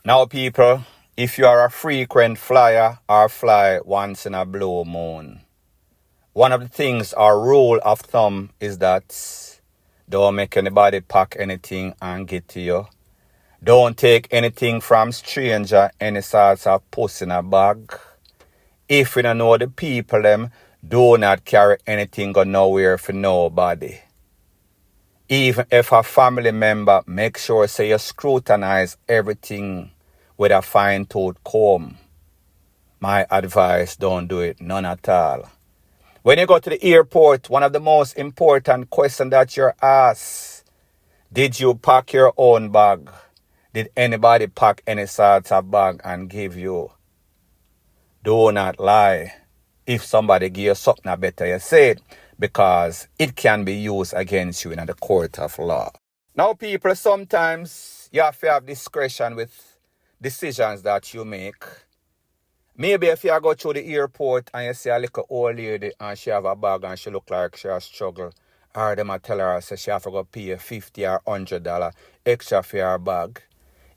Now, people, if you are a frequent flyer or fly once in a blue moon, one of the things, our rule of thumb, is that don't make anybody pack anything and get to you. Don't take anything from stranger, any sorts of puss in a bag. If you don't know the people, them, do not carry anything go nowhere for nobody. Even if a family member, make sure say you scrutinize everything with a fine-tooth comb. My advice, don't do it, none at all. When you go to the airport, one of the most important questions that you're asked, did you pack your own bag? Did anybody pack any sorts of bag and give you? Do not lie. If somebody give you something, I better you say it, because it can be used against you in the court of law. Now, people, sometimes you have to have discretion with decisions that you make. Maybe if you go through the airport and you see a little old lady and she have a bag and she look like she has struggle, or them a tell her say she have to go pay $50 or $100 extra for her bag,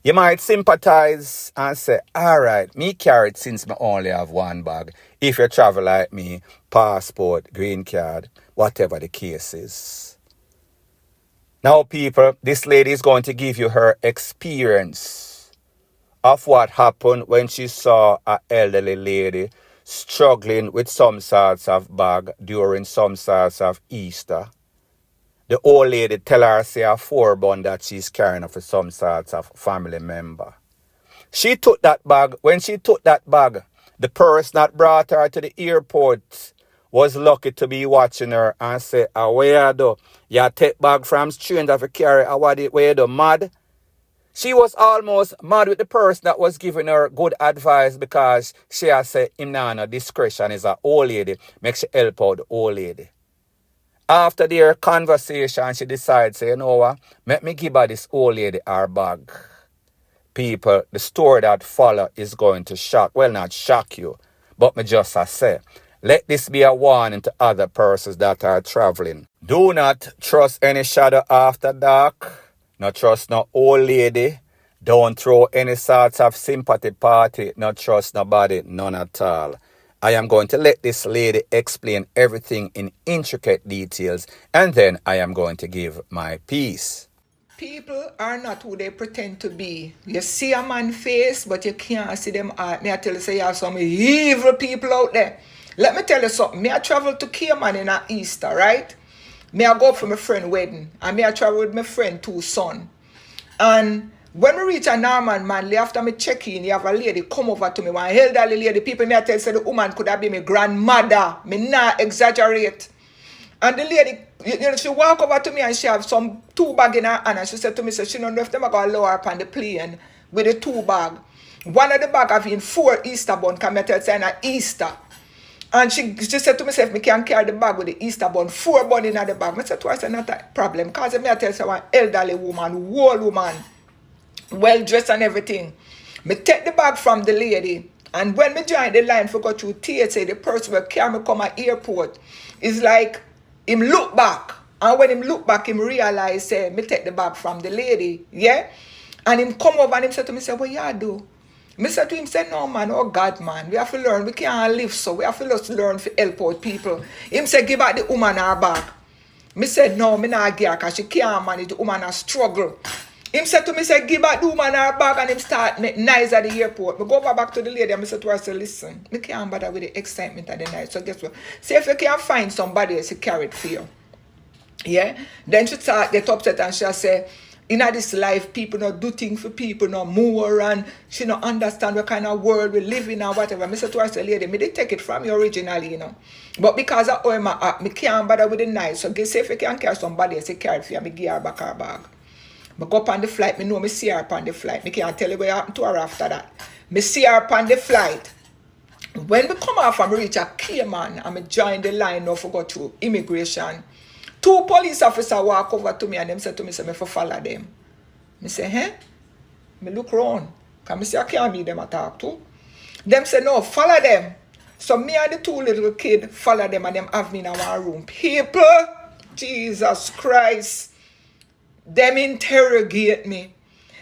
you might sympathize and say, alright, me carry it since I only have one bag. If you travel like me, passport, green card, whatever the case is. Now, people, this lady is going to give you her experience of what happened when she saw an elderly lady struggling with some sorts of bag during some sorts of Easter. The old lady tell her say a 4-bun that she's carrying for some sorts of family member. She took that bag. When she took that bag, the person that brought her to the airport was lucky to be watching her and say, where do you take bag from stranger for carry? Where you do, mad? She was almost mad with the person that was giving her good advice, because she has said, no discretion is an old lady. Make she help out the old lady. After their conversation, she decides, say, you know what? Let me give her this old lady her bag. People, the story that follow is going to shock. Well, not shock you, but me just say, let this be a warning to other persons that are traveling. Do not trust any shadow after dark. Not trust no old lady. Don't throw any sorts of sympathy party. Not trust nobody, none at all. I am going to let this lady explain everything in intricate details, and then I am going to give my piece. People are not who they pretend to be. You see a man's face, but you can't see them heart. Me I tell you, say you have some evil people out there. Let me tell you something. Me I travel to Cayman in a Easter, right? Me I go up for my friend wedding, and me I travel with my friend two son. And when we reach a Norman Manley, after me check in, you have a lady come over to me, one elderly lady. People me I tell say the woman could have been my grandmother. Me not exaggerate. And the lady, she walk over to me and she have some 2 bag in her hand, and she said to me, so she don't know if them are going to lower up on the plane with the 2 bag. One of the bag have been 4 Easter bun, come I tell say na Easter. And she said to me, if me can carry the bag with the Easter bun, 4 bun in the bag. I said to her, I said, not a problem. Because me I tell you, one elderly woman, old woman, well dressed and everything. Me take the bag from the lady, and when me join the line for go through TSA, the person will carry me come at airport. It's like him look back, and when him look back, him realize say me take the bag from the lady, yeah. And him come over and him said to me, say, what you do? Me said to him, say, no man, oh God man, we have to learn, we can't live so, we have to just learn to help out people. Him said, give back the woman her bag. Me said, no, me not give her, because she can't manage, the woman has struggle. Him said to me, say, give back the woman her bag, and him start make nice at the airport. Me go back to the lady and me said to her, say, listen, me can't bother with the excitement of the night, so guess what? Say if you can't find somebody else, you carry it for you. Yeah? Then she start get upset and she say, in this life, people not do things for people no more, and she not understand what kind of world we live in or whatever. I said to her, say, lady, me they take it from you originally, you know. But because of all my act, me can't bother with the night. So guess if you can carry somebody else, you carry it for you, me give her back her bag. I go up on the flight, me know me see her upon the flight. Me can't tell you what happened to her after that. Me see her upon the flight. When we come off and reach a Cayman, and me join the line now for go through immigration, 2 police officers walk over to me and them say to me, say, me for follow them. Me say, hey? Me look round. Because me say, I can't meet them I talk to. Them say, no, follow them. So me and the 2 little kids follow them and them have me in our room. People, Jesus Christ, them interrogate me.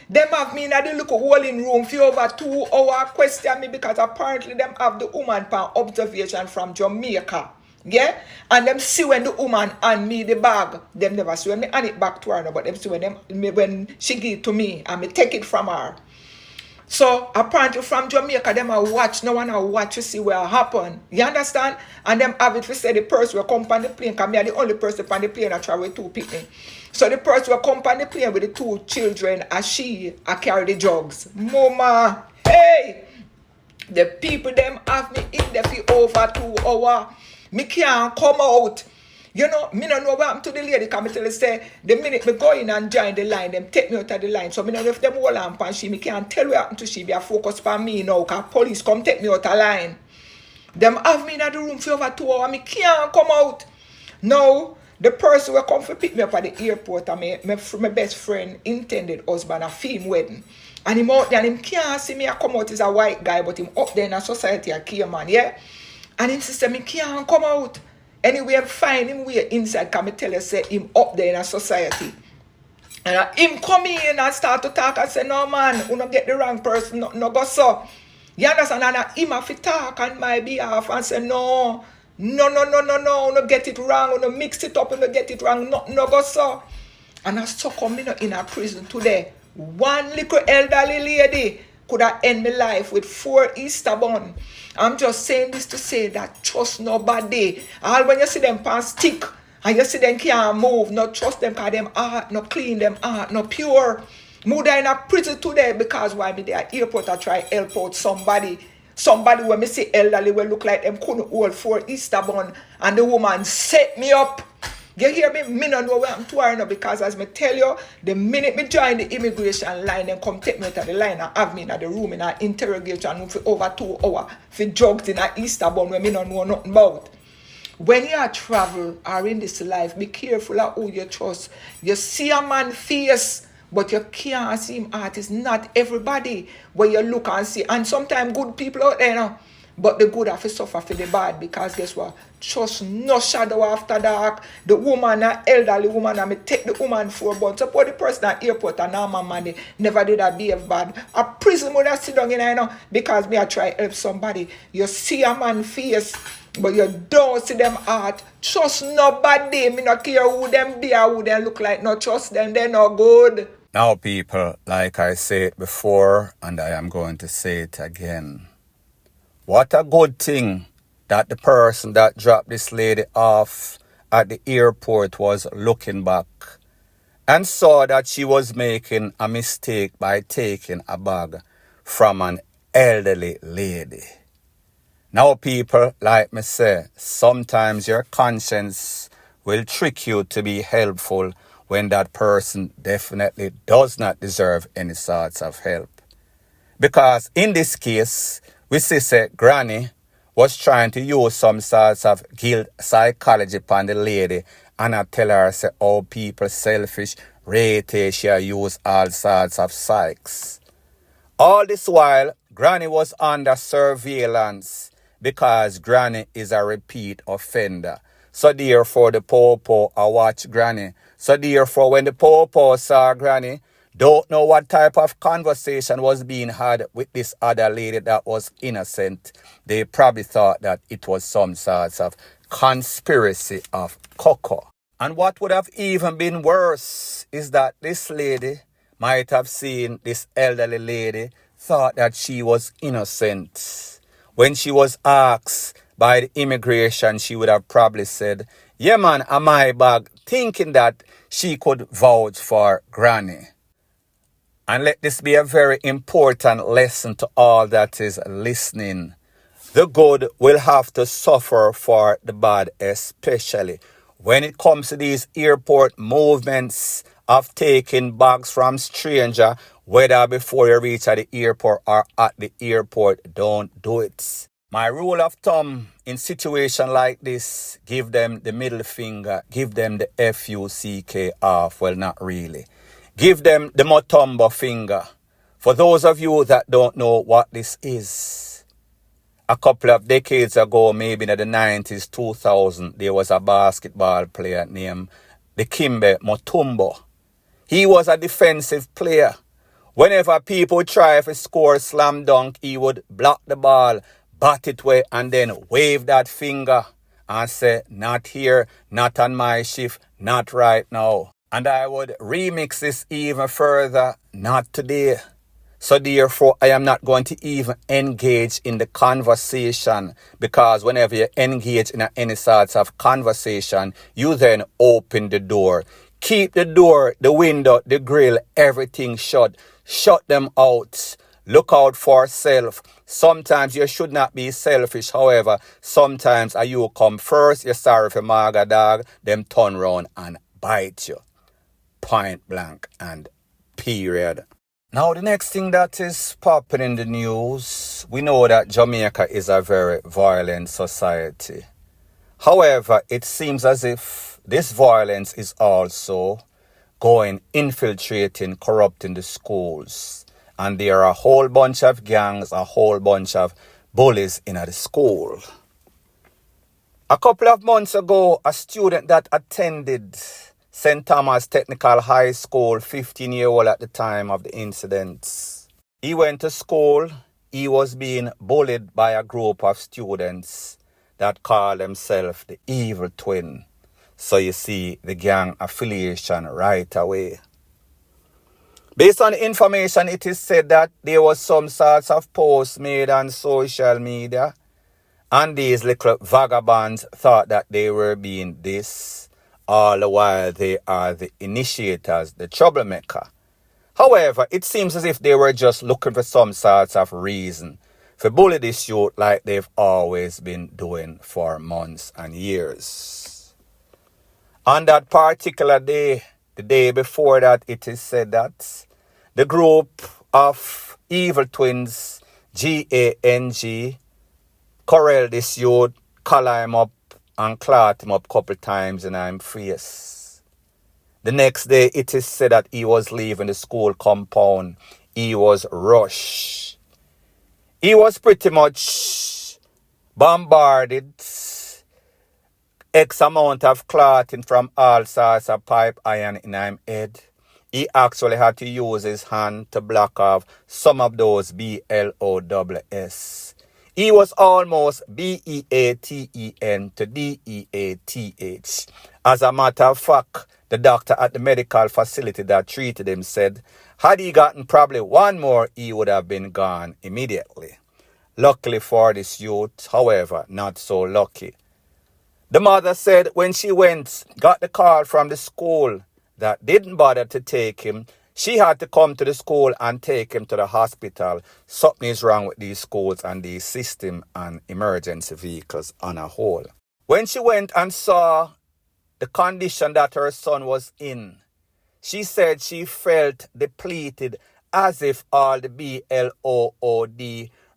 Them have me in the little holding room for over 2 hours question me because apparently them have the woman pan observation from Jamaica. Yeah? And them see when the woman hand me the bag. Them never see when me hand it back to her, no, but them see when she give it to me and me take it from her. So apparently from Jamaica, them a watch, no one a watch to see what happen. You understand? And them have it to say the person will come on the plane, because me are the only person on the plane that travel with 2 people. So the person will come on the plane with the 2 children and she a carry the drugs. Mama, hey! The people them have me in there for over 2 hours. Me can't come out. You know, me don't know what happened to the lady, because me tell her, say, the minute me go in and join the line, them take me out of the line. So me don't know if them hold on pan she, me can't tell what happened to she, be a focus on me now, because police come take me out of the line. Them have me in the room for over 2 hours, me can't come out. Now, the person will come to pick me up at the airport, and my best friend intended husband a film wedding. And him out there, and him can't see me a come out as a white guy, but him up there in a society a key man, yeah? And him sister, me can't come out. Anyway, I find him way inside, can me tell you, say, him up there in a society. And him come in and start to talk and say, no man, you don't get the wrong person, no go so. You understand? And him have to talk on my behalf and say, no, you don't get it wrong, you don't mix it up, you don't get it wrong, no go so. And I so come in a prison today. One little elderly lady could have ended my life with 4 Easter bun. I'm just saying this to say that trust nobody. All when you see them pan stick and you see them can't move, not trust them because them heart not clean, them heart not pure. Move in a prison today because why me there at airport I try help out somebody. Somebody when me see elderly will look like them couldn't hold 4 Easter bun and the woman set me up. You hear me? Me don't know where I'm to her now, because as me tell you, the minute me join the immigration line, them come take me out of the line and have me in the room in an interrogation room for over 2 hours for drugs in an Easter bun where me don't know nothing about. When you travel or in this life, be careful of who you trust. You see a man face, but you can't see him heart. It's not everybody where you look and see. And sometimes good people out there now. But the good have to suffer for the bad, because guess what? Trust no shadow after dark. The woman, an elderly woman, and me take the woman for a bun. Suppose the person at airport and now my money never did a behave bad. A prison would have sit down in there, because me I try help somebody. You see a man face, but you don't see them heart. Trust nobody. Me not care who them be or who them look like. No trust them, they're not good. Now, people, like I said before, and I am going to say it again. What a good thing that the person that dropped this lady off at the airport was looking back and saw that she was making a mistake by taking a bag from an elderly lady. Now, people, like me say, sometimes your conscience will trick you to be helpful when that person definitely does not deserve any sorts of help. Because in this case, we see say Granny was trying to use some sorts of guilt psychology upon the lady, and I tell her, say, oh, people selfish, rate, she use all sorts of psychs. All this while, Granny was under surveillance because Granny is a repeat offender. So therefore, the popo watch Granny. So therefore, when the popo saw Granny, don't know what type of conversation was being had with this other lady that was innocent. They probably thought that it was some sorts of conspiracy of cocoa. And what would have even been worse is that this lady might have seen this elderly lady, thought that she was innocent. When she was asked by the immigration, she would have probably said, yeah man, a my bag, thinking that she could vouch for Granny. And let this be a very important lesson to all that is listening. The good will have to suffer for the bad, especially when it comes to these airport movements of taking bags from stranger, whether before you reach at the airport or at the airport. Don't do it. My rule of thumb in situation like this, give them the middle finger, give them the FUCK off. Well, not really. Give them the Motombo finger. For those of you that don't know what this is, a couple of decades ago, maybe in the 90s, 2000, there was a basketball player named Dikembe Mutombo. He was a defensive player. Whenever people try to score slam dunk, he would block the ball, bat it away, and then wave that finger and say, not here, not on my shift, not right now. And I would remix this even further, not today. So therefore, I am not going to even engage in the conversation, because whenever you engage in any sorts of conversation, you then open the door. Keep the door, the window, the grill, everything shut. Shut them out. Look out for self. Sometimes you should not be selfish. However, sometimes you come first, you're sorry for maga dog, them turn round and bite you. Point blank and period. Now, the next thing that is popping in the news, we know that Jamaica is a very violent society. However, it seems as if this violence is also infiltrating, corrupting the schools. And there are a whole bunch of gangs, a whole bunch of bullies in the school. A couple of months ago, a student that attended St. Thomas Technical High School, 15-year-old at the time of the incidents. He went to school. He was being bullied by a group of students that call themselves the Evil Twin. So you see the gang affiliation right away. Based on the information, it is said that there was some sorts of posts made on social media, and these little vagabonds thought that they were being this, all the while they are the initiators, the troublemaker. However, it seems as if they were just looking for some sorts of reason for bully this youth like they've always been doing for months and years. On that particular day, the day before that, it is said that the group of evil twins, G-A-N-G, corral this youth, collar him up and clot him up a couple times in his face. The next day, it is said that he was leaving the school compound. He was rushed. He was pretty much bombarded. X amount of clotting from all sorts of pipe iron in his head. He actually had to use his hand to block off some of those BLOWS. He was almost BEATEN to DEATH. As a matter of fact, the doctor at the medical facility that treated him said, had he gotten probably one more, he would have been gone immediately. Luckily for this youth, however, not so lucky. The mother said when she got the call from the school that didn't bother to take him, she had to come to the school and take him to the hospital. Something is wrong with these schools and these system and emergency vehicles on a whole. When she went and saw the condition that her son was in, she said she felt depleted, as if all the blood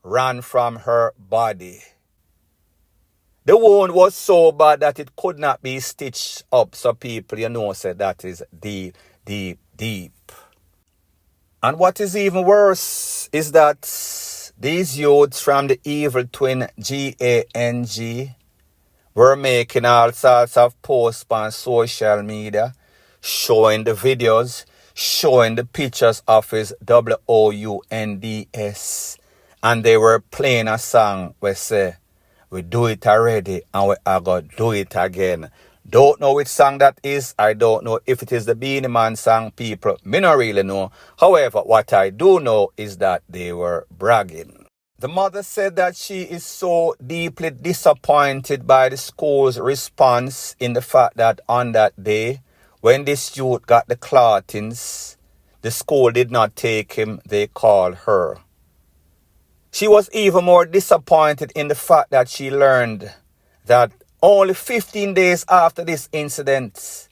ran from her body. The wound was so bad that it could not be stitched up. So people, said that is deep, deep, deep. And what is even worse is that these youths from the evil twin GANG were making all sorts of posts on social media, showing the videos, showing the pictures of his WOUNDS. And they were playing a song where say, we do it already and we are going to do it again. Don't know which song that is. I don't know if it is the Beanie Man song, people. Me not really know. However, what I do know is that they were bragging. The mother said that she is so deeply disappointed by the school's response in the fact that on that day, when this youth got the clottings, the school did not take him, they called her. She was even more disappointed in the fact that she learned that only 15 days after this incident,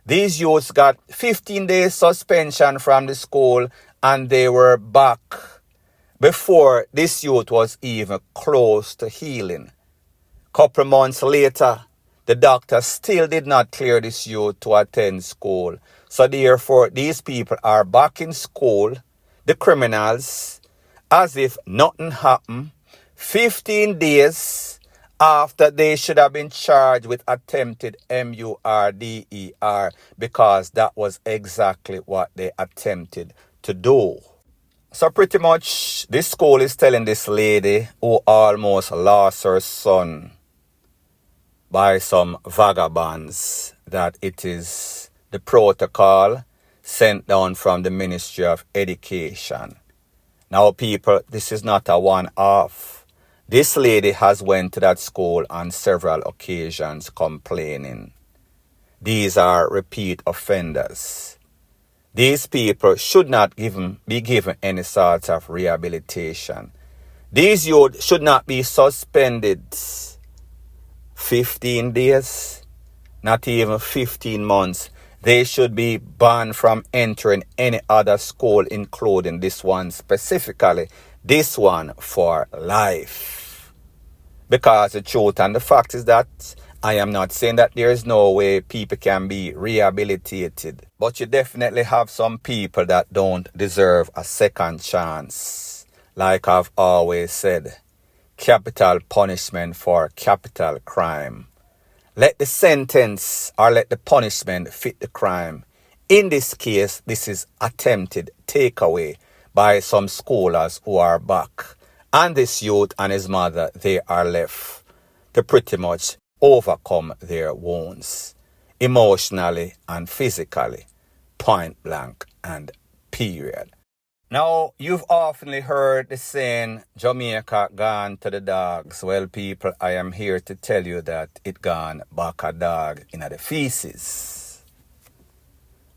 these youths got 15 days suspension from the school and they were back before this youth was even close to healing. Couple months later, the doctor still did not clear this youth to attend school. So therefore, these people are back in school, the criminals, as if nothing happened, 15 days after they should have been charged with attempted murder, because that was exactly what they attempted to do. So pretty much this school is telling this lady who almost lost her son by some vagabonds that it is the protocol sent down from the Ministry of Education. Now people, this is not a one-off. This lady has went to that school on several occasions complaining. These are repeat offenders. These people should not be given any sort of rehabilitation. These youth should not be suspended 15 days, not even 15 months. They should be banned from entering any other school, including this one specifically, this one for life. Because the truth and the fact is that I am not saying that there is no way people can be rehabilitated. But you definitely have some people that don't deserve a second chance. Like I've always said, capital punishment for capital crime. Let the sentence or let the punishment fit the crime. In this case, this is attempted takeaway by some scholars who are back. And this youth and his mother, they are left to pretty much overcome their wounds, emotionally and physically, point blank and period. Now, you've often heard the saying, Jamaica gone to the dogs. Well, people, I am here to tell you that it gone back a dog in the feces.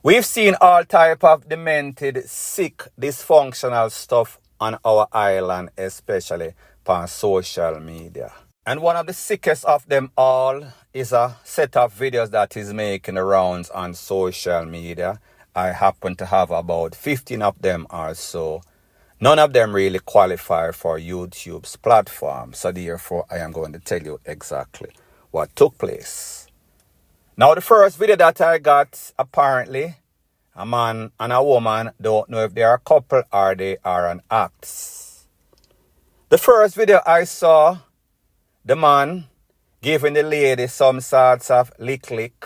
We've seen all type of demented, sick, dysfunctional stuff on our island, especially on social media. And one of the sickest of them all is a set of videos that is making the rounds on social media. I happen to have about 15 of them or so. None of them really qualify for YouTube's platform. So therefore, I am going to tell you exactly what took place. Now, the first video that I got, apparently, a man and a woman, don't know if they are a couple or they are an act. The first video I saw, the man giving the lady some sorts of lick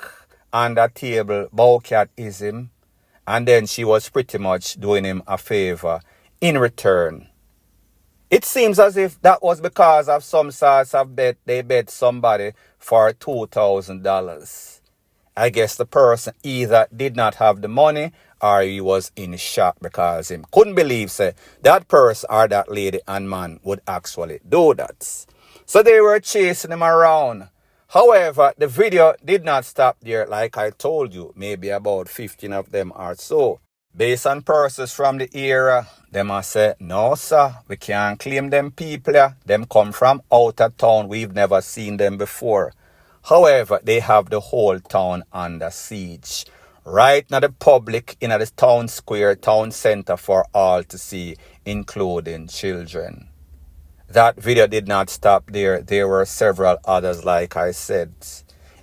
on the table, bowcatism. And then she was pretty much doing him a favor in return. It seems as if that was because of some sorts of bet. They bet somebody for $2,000. I guess the person either did not have the money or he was in shock because he couldn't believe that person or that lady and man would actually do that. So they were chasing him around. However, the video did not stop there, like I told you, maybe about 15 of them or so. Based on persons from the era, they must say, no sir, we can't claim them people here. Them come from out of town, we've never seen them before. However, they have the whole town under siege. Right now the public in the town square, town center for all to see, including children. That video did not stop there. There were several others, like I said.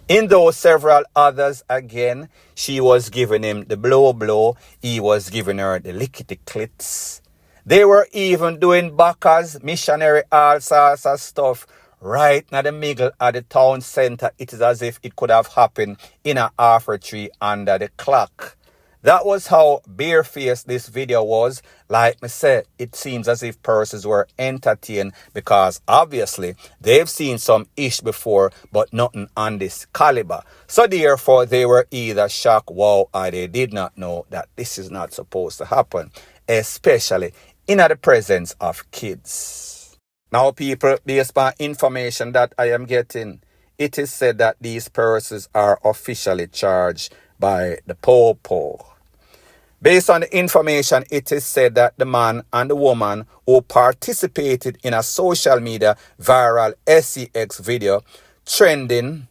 In those several others, again, she was giving him the blow. He was giving her the lickety-clits. They were even doing backers, missionary, all sorts of stuff. Right in the middle of the town center. It is as if it could have happened in an after tree under the clock. That was how barefaced this video was. Like me said, it seems as if persons were entertained because obviously they've seen some ish before, but nothing on this caliber. So therefore, they were either shocked, wow, or they did not know that this is not supposed to happen, especially in the presence of kids. Now, people, based on information that I am getting, it is said that these persons are officially charged by the Popo. Based on the information, it is said that the man and the woman who participated in a social media viral SEX video trending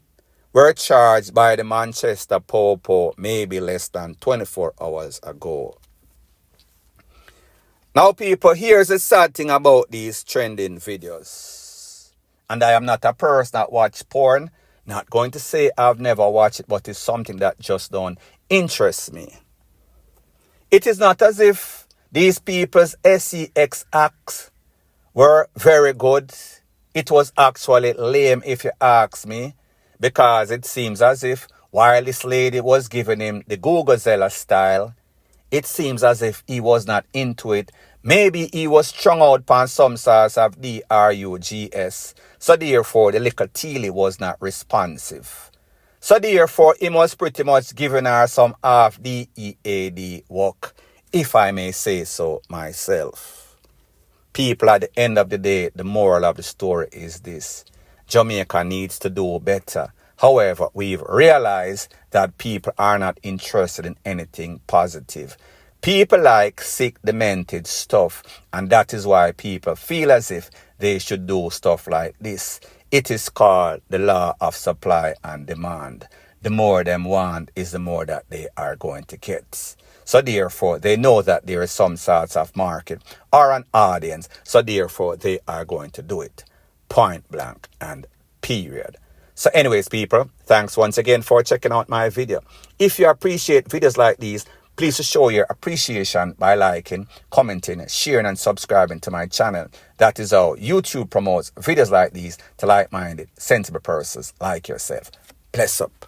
were charged by the Manchester Popo maybe less than 24 hours ago. Now, people, here's the sad thing about these trending videos. And I am not a person that watch porn. Not going to say I've never watched it, but it's something that just don't interest me. It is not as if these people's SEX acts were very good. It was actually lame if you ask me, because it seems as if while this lady was giving him the Google Zella style, it seems as if he was not into it Maybe he was strung out upon some sorts of drugs. So therefore, the little Teely was not responsive. So therefore, he was pretty much giving her some half DEAD work, if I may say so myself. People, at the end of the day, the moral of the story is this. Jamaica needs to do better. However, we've realized that people are not interested in anything positive. People like sick, demented stuff, and that is why people feel as if they should do stuff like this. It is called the law of supply and demand. The more them want is the more that they are going to get. So therefore, they know that there is some sorts of market or an audience. So therefore, they are going to do it. Point blank and period. So anyways, people, thanks once again for checking out my video. If you appreciate videos like these, please show your appreciation by liking, commenting, sharing, and subscribing to my channel. That is how YouTube promotes videos like these to like-minded, sensible persons like yourself. Bless up.